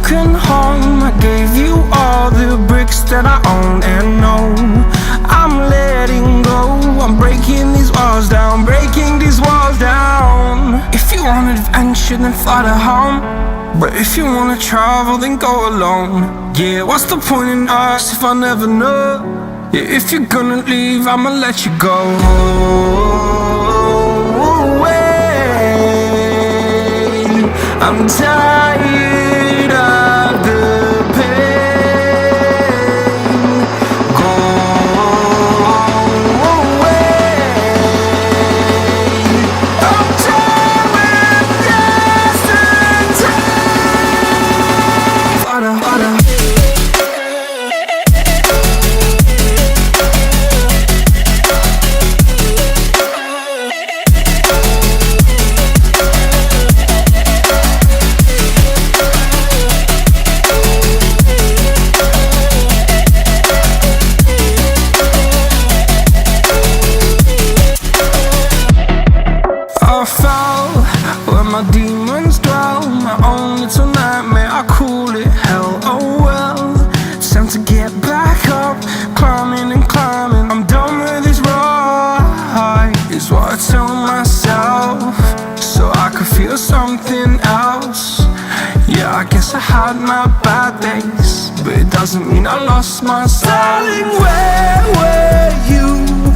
broken home. I gave you all the bricks that I own and know. I'm letting go, I'm breaking these walls down, breaking these walls down. If you want adventure, then fly to home. But if you wanna travel, then go alone. Yeah, what's the point in us if I never know? Yeah, if you're gonna leave, I'ma let you go. I'm tired of the pain. Go away. I'm tired with yesterday. Harder, harder. I fell where my demons dwell. My own little nightmare, I call it hell. Oh well, it's time to get back up. Climbing and climbing, I'm done with this ride, is what I tell myself, so I could feel something else. Yeah, I guess I had my bad days, but it doesn't mean I lost my style. Darling, where were you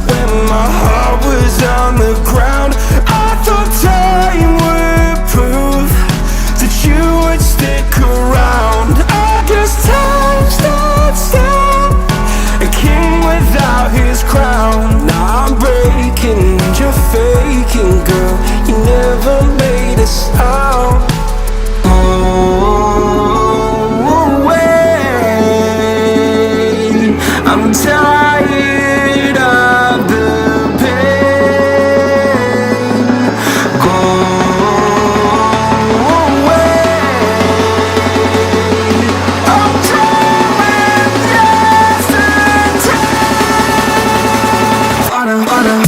when my heart was on the ground? I thought time would prove that you would stick around. I guess time stood still, a king without his crown. Now I'm breaking and you're faking, girl. You never made a sound. Oh, wait, I'm tired of the pain. Go away. I'm tired with yesterday. Harder, harder.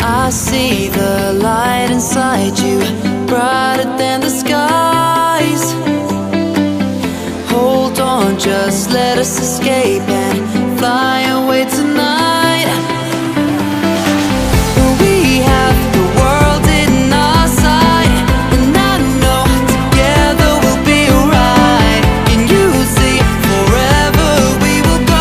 I see the light inside you, brighter than the skies. Hold on, just let us escape and fly away tonight. We have the world in our sight, and I know together we'll be alright. Can you see forever we will go?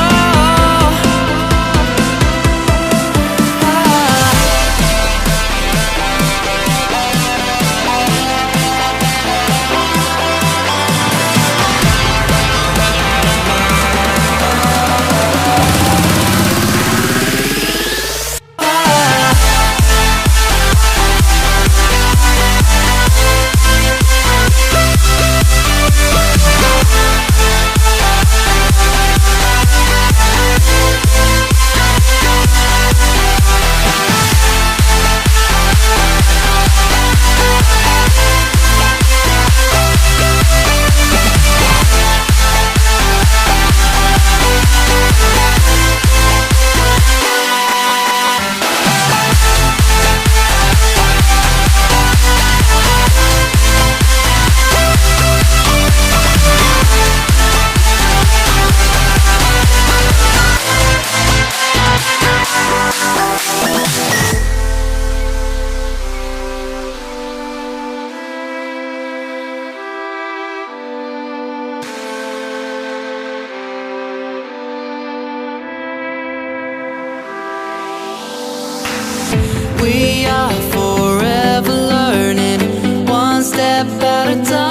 out of time.